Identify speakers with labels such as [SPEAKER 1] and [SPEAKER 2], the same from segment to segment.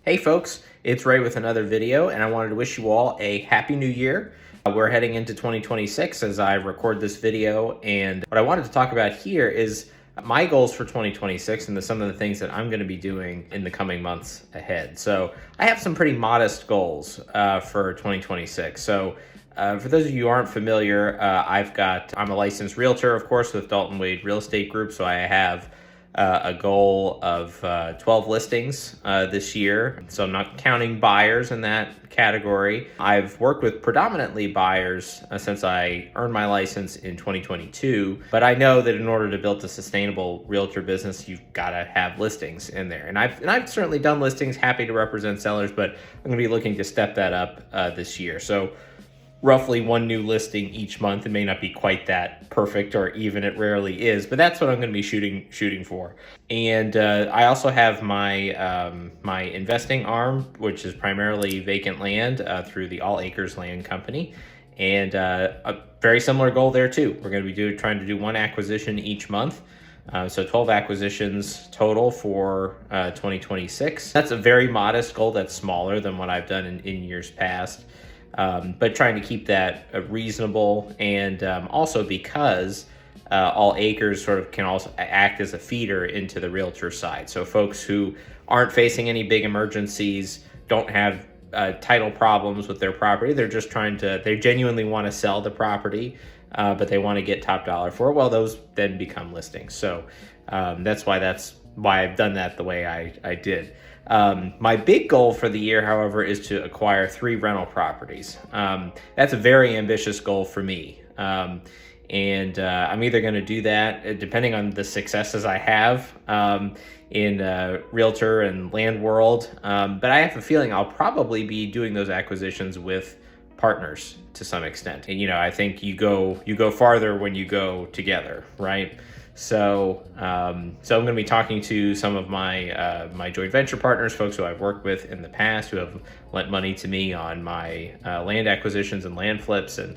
[SPEAKER 1] Hey folks, it's Ray with another video, and I wanted to wish you all a happy new year. We're heading into 2026 as I record this video, and what I wanted to talk about here is my goals for 2026 and some of the things that I'm going to be doing in the coming months ahead. So I have some pretty modest goals for 2026. So for those of you who aren't familiar, I'm a licensed realtor, of course, with Dalton Wade Real Estate Group. So I have a goal of 12 listings this year. So I'm not counting buyers in that category. I've worked with predominantly buyers since I earned my license in 2022, but I know that in order to build a sustainable realtor business, you've got to have listings in there. And I've certainly done listings, happy to represent sellers, but I'm going to be looking to step that up this year. So roughly one new listing each month. It may not be quite that perfect or even, it rarely is, but that's what I'm going to be shooting for. And I also have my my investing arm, which is primarily vacant land through the All Acres Land Company, and a very similar goal there too. We're going to be trying to do one acquisition each month. So 12 acquisitions total for 2026. That's a very modest goal. That's smaller than what I've done in years past. But trying to keep that reasonable, and also because All Acres sort of can also act as a feeder into the realtor side. So folks who aren't facing any big emergencies, don't have title problems with their property, they genuinely want to sell the property, but they want to get top dollar for it. Well, those then become listings. So that's why I've done that the way I did. My big goal for the year, however, is to acquire 3 rental properties. That's a very ambitious goal for me. And I'm either going to do that depending on the successes I have in realtor and land world. But I have a feeling I'll probably be doing those acquisitions with partners to some extent. And, I think you go farther when you go together, right? So I'm going to be talking to some of my my joint venture partners, folks who I've worked with in the past, who have lent money to me on my land acquisitions and land flips and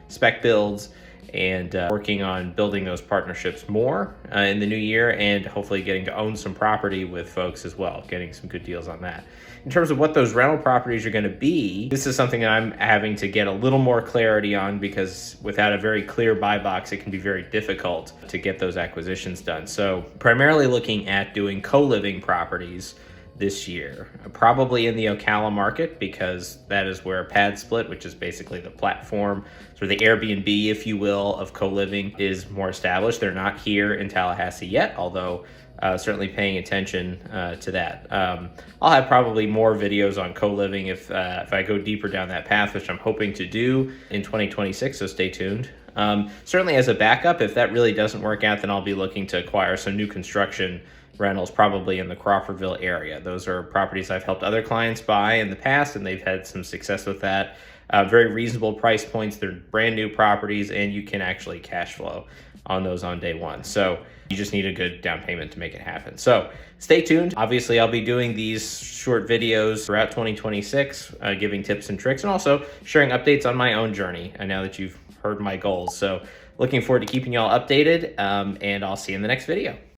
[SPEAKER 1] spec builds, and working on building those partnerships more in the new year, and hopefully getting to own some property with folks as well, getting some good deals on that. In terms of what those rental properties are going to be, this is something that I'm having to get a little more clarity on, because without a very clear buy box, it can be very difficult to get those acquisitions done. So primarily looking at doing co-living properties this year, probably in the Ocala market, because that is where Pad Split, which is basically the platform, sort of the Airbnb, if you will, of co-living, is more established. They're not here in Tallahassee yet, although certainly paying attention to that. I'll have probably more videos on co-living if I go deeper down that path, which I'm hoping to do in 2026, so stay tuned. Certainly as a backup, if that really doesn't work out, then I'll be looking to acquire some new construction rentals, probably in the Crawfordville area. Those are properties I've helped other clients buy in the past, and they've had some success with that. Very reasonable price points. They're brand new properties, and you can actually cash flow on those on day one. So you just need a good down payment to make it happen. So stay tuned. Obviously, I'll be doing these short videos throughout 2026, giving tips and tricks, and also sharing updates on my own journey, now that you've heard my goals. So looking forward to keeping you all updated, and I'll see you in the next video.